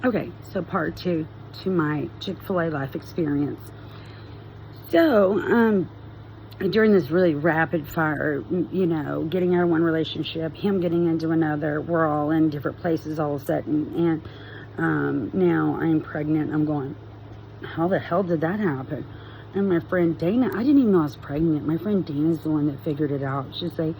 Okay, so part 2 to my Chick-fil-A life experience. So, during this really rapid fire, getting out of one relationship, him getting into another, we're all in different places all of a sudden, and now I'm pregnant. I'm going, how the hell did that happen? And my friend Dana, I didn't even know I was pregnant. My friend Dana's the one that figured it out. She's like,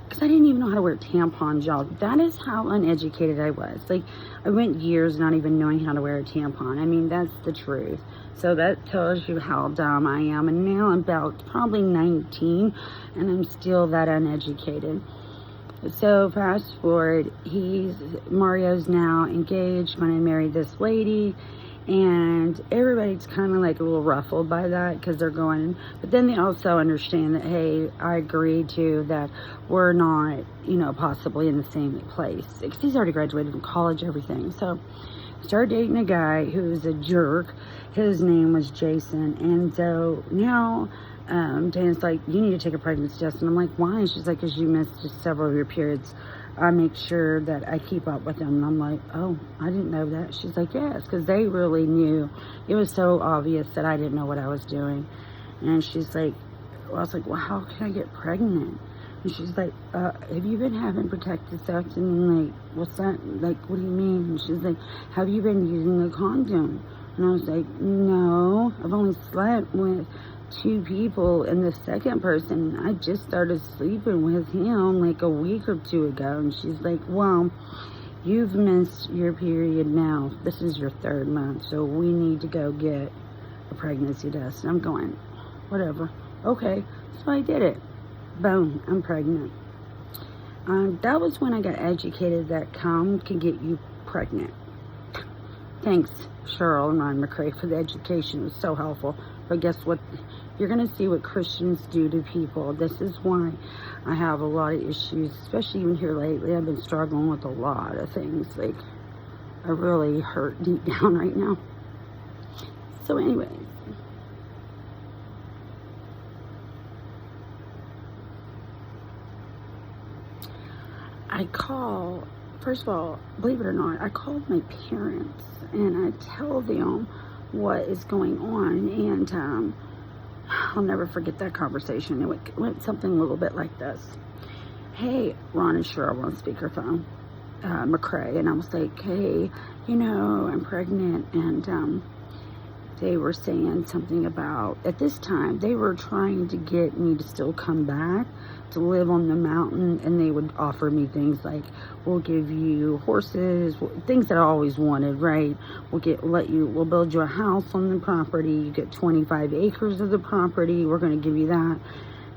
because I didn't even know how to wear tampons, y'all. That is how uneducated I was. Like, I went years not even knowing how to wear a tampon. I mean, that's the truth. So that tells you how dumb I am. And now I'm about probably 19, and I'm still that uneducated. So fast forward, Mario's now engaged when I married this lady. And everybody's kind of like a little ruffled by that because they're going, but then they also understand that, hey, I agree to that we're not, possibly in the same place. Because he's already graduated from college, everything. So I started dating a guy who's a jerk. His name was Jason. And so now Dana's like, you need to take a pregnancy test. And I'm like, why? And she's like, because you missed just several of your periods. I make sure that I keep up with them. And I'm like, oh, I didn't know that. She's like, yes, because they really knew. It was so obvious that I didn't know what I was doing. And she's like, I was like, well, how can I get pregnant? And she's like, have you been having protected sex? And I'm like, what's that? Like, what do you mean? And she's like, have you been using a condom? And I was like, no, I've only slept with 2 people, and the second person, I just started sleeping with him like a week or 2 ago. And she's like, well, you've missed your period now. This is your 3rd month, so we need to go get a pregnancy test. And I'm going, whatever. Okay. So I did it. Boom, I'm pregnant. That was when I got educated that cum can get you pregnant. Thanks, Cheryl and Ron McCrae, for the education. It was so helpful. But guess what? You're going to see what Christians do to people. This is why I have a lot of issues, especially even here lately. I've been struggling with a lot of things. Like, I really hurt deep down right now. So anyways, first of all, believe it or not, I called my parents and I tell them what is going on, and I'll never forget that conversation. It went something a little bit like this. Hey, Ron and Cheryl on speakerphone, McCrae, and I was like, hey, I'm pregnant, and they were saying something about, at this time, they were trying to get me to still come back to live on the mountain, and they would offer me things like, we'll give you horses, things that I always wanted, right? We'll build you a house on the property, you get 25 acres of the property, we're going to give you that,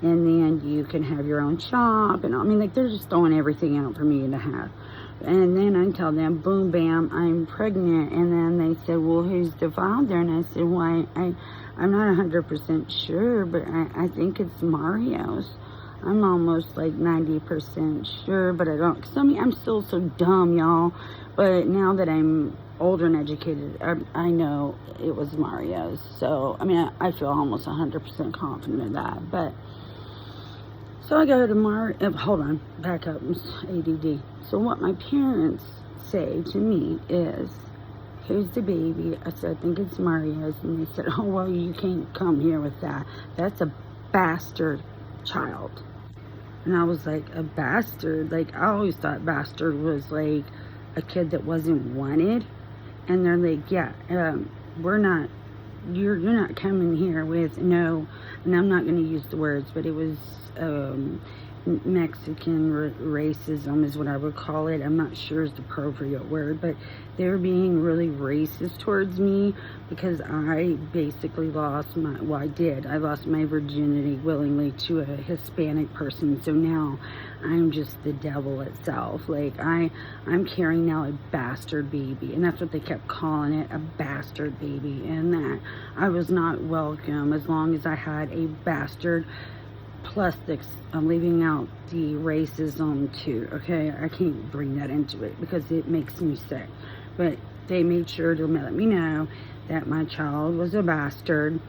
and then you can have your own shop, and I mean, like, they're just throwing everything out for me to have. And then I tell them, boom, bam, I'm pregnant. And then they said, well, who's the father? And I said, well, I'm not 100% sure, but I think it's Mario's. I'm almost like 90% sure, but I don't. Because, I'm still so dumb, y'all. But now that I'm older and educated, I know it was Mario's. So, I feel almost 100% confident of that. But, so I go to hold on, back up, ADD. So what my parents say to me is, who's the baby? I said, I think it's Mario's. And they said, oh, well, you can't come here with that. That's a bastard child. And I was like, a bastard? Like, I always thought bastard was like a kid that wasn't wanted. And they're like, yeah, you're not coming here with no, and I'm not going to use the words, but it was Mexican racism is what I would call it. I'm not sure is the appropriate word, but they were being really racist towards me because I basically I lost my virginity willingly to a Hispanic person. So now I'm just the devil itself. Like, I'm carrying now a bastard baby, and that's what they kept calling it, a bastard baby, and that I was not welcome as long as I had a bastard. Plus, I'm leaving out the racism too, okay? I can't bring that into it because it makes me sick. But they made sure to let me know that my child was a bastard.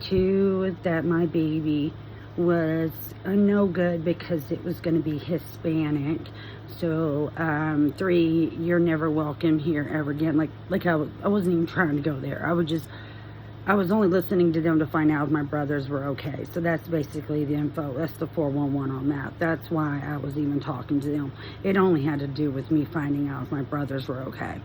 2, that my baby was a no good because it was going to be Hispanic. So 3, you're never welcome here ever again. Like I wasn't even trying to go there. I was only listening to them to find out if my brothers were okay. So that's basically the info. That's the 411 on that. That's why I was even talking to them. It only had to do with me finding out if my brothers were okay.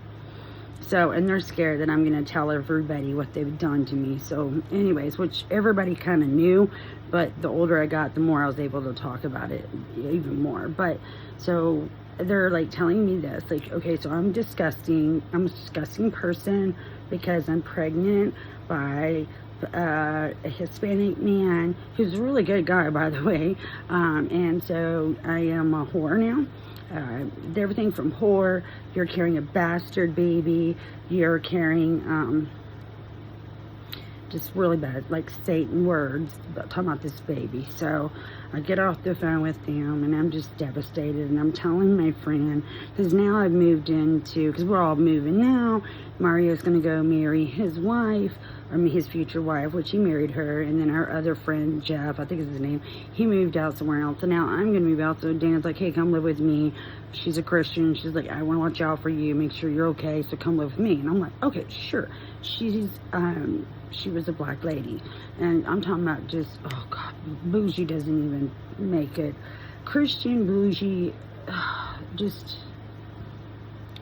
So, and they're scared that I'm going to tell everybody what they've done to me. So anyways, which everybody kind of knew, but the older I got, the more I was able to talk about it even more. But so they're like telling me this, like, okay, so I'm a disgusting person because I'm pregnant by a Hispanic man who's a really good guy, by the way. And so I am a whore now. Everything from whore, you're carrying a bastard baby, you're carrying just really bad, like Satan words talking about this baby. So I get off the phone with them and I'm just devastated, and I'm telling my friend, because now I've moved into, because we're all moving now, Mario's going to go marry his wife, his future wife, which he married her, and then our other friend, Jeff, I think is his name, he moved out somewhere else, so now I'm going to move out. So Dana's like, hey, come live with me. She's a Christian. She's like, I want to watch out for you, make sure you're okay, so come live with me. And I'm like, okay, sure. She was a black lady, and I'm talking about just, oh God, bougie doesn't even make it. Christian bougie, just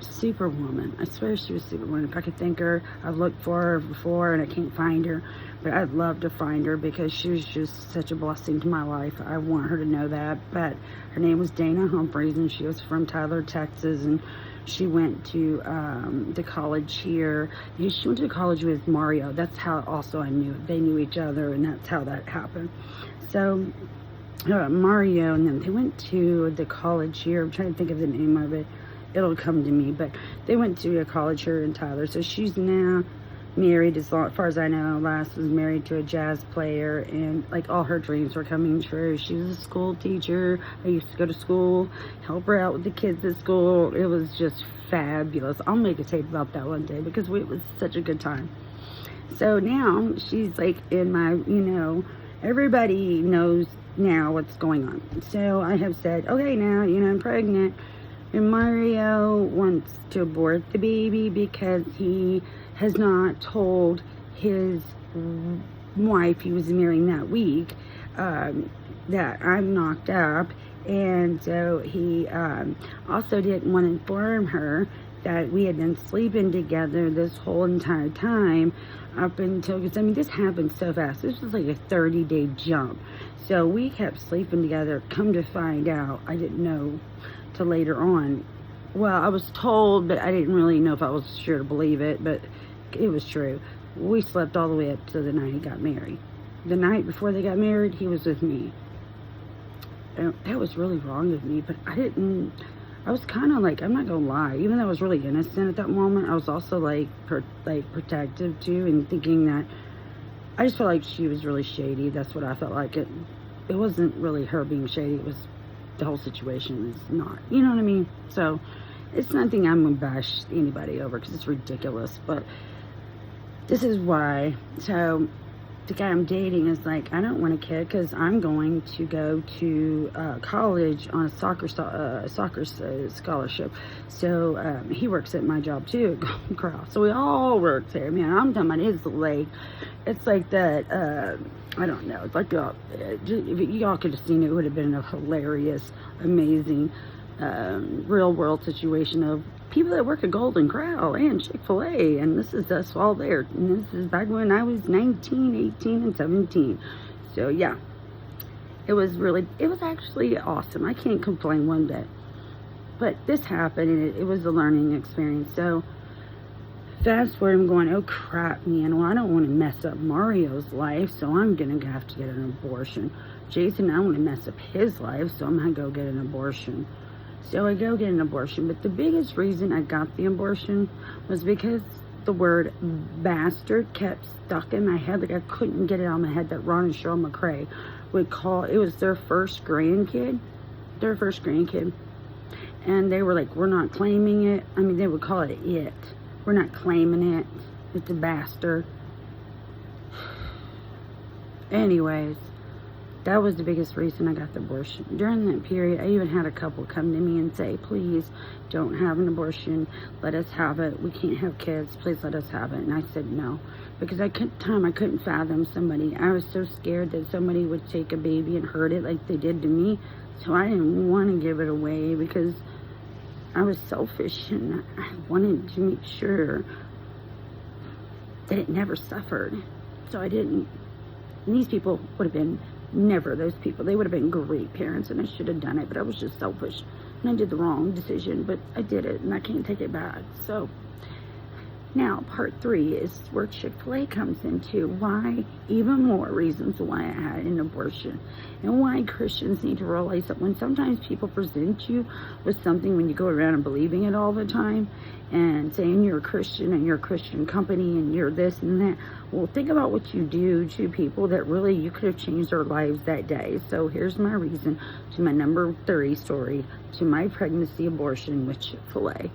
superwoman. I swear she was superwoman. If I could think her, I've looked for her before and I can't find her, but I'd love to find her because she was just such a blessing to my life. I want her to know that. But her name was Dana Humphreys, and she was from Tyler, Texas, and she went to the college here. She went to college with Mario. That's how also I knew they knew each other, and that's how that happened. So Mario and them, they went to the college here. I'm trying to think of the name of it. It'll come to me, but they went to a college here in Tyler. So she's now married, as far as I know. Last was married to a jazz player, and like all her dreams were coming true. She was a school teacher. I used to go to school, help her out with the kids at school. It was just fabulous. I'll make a tape about that one day because it was such a good time. So now she's like in my, everybody knows now what's going on. So I have said, okay, now, I'm pregnant. And Mario wants to abort the baby because he has not told his wife he was marrying that week that I'm knocked up. And so he also didn't want to inform her that we had been sleeping together this whole entire time up until, because this happened so fast. This was like a 30-day jump. So we kept sleeping together. Come to find out, I didn't know till later on. Well, I was told, but I didn't really know if I was sure to believe it, but it was true. We slept all the way up to the night he got married. The night before they got married, he was with me. And that was really wrong of me, but I was kind of like, I'm not gonna lie, even though I was really innocent at that moment, I was also like protective too, and thinking that I just felt like she was really shady. That's what I felt like. It wasn't really her being shady, it was the whole situation was not, you know what I mean? So it's nothing I'm gonna bash anybody over because it's ridiculous, but this is why. So the guy I'm dating is like, I don't want a kid because I'm going to go to college on a soccer scholarship. So he works at my job too at Golden Cross. So we all work there. Man, I'm talking about his leg. It's like that. I don't know. It's like if y'all could have seen it, it would have been a hilarious, amazing, real world situation of people that work at Golden Corral and Chick-fil-A, and this is us all there. And this is back when I was 19, 18, and 17. So yeah, it was actually awesome. I can't complain one bit. But this happened, and it was a learning experience. So fast forward, I'm going, oh crap, man, well, I don't want to mess up Mario's life, so I'm going to have to get an abortion. Jason, I don't want to mess up his life, so I'm going to go get an abortion. So I go get an abortion, but the biggest reason I got the abortion was because the word bastard kept stuck in my head. Like I couldn't get it out of my head that Ron and Cheryl McCrae would call, it was their first grandkid. And they were like, we're not claiming it. They would call it. We're not claiming it. It's a bastard. Anyways, That was the biggest reason I got the abortion. During that period, I even had a couple come to me and say, please don't have an abortion. Let us have it. We can't have kids. Please let us have it. And I said no. Because I couldn't fathom somebody. I was so scared that somebody would take a baby and hurt it like they did to me. So I didn't want to give it away because I was selfish and I wanted to make sure that it never suffered. So I didn't. And these people would have been never those people. They would have been great parents and I should have done it, but I was just selfish. And I did the wrong decision, but I did it and I can't take it back. So now part 3 is where Chick-fil-A comes into. Why? Even more reasons why I had an abortion. And why Christians need to realize that when sometimes people present you with something, when you go around and believing it all the time and saying you're a Christian and you're a Christian company and you're this and that, well, think about what you do to people that really you could have changed their lives that day. So here's my reason to my number 3 story, to my pregnancy abortion with Chick-fil-A.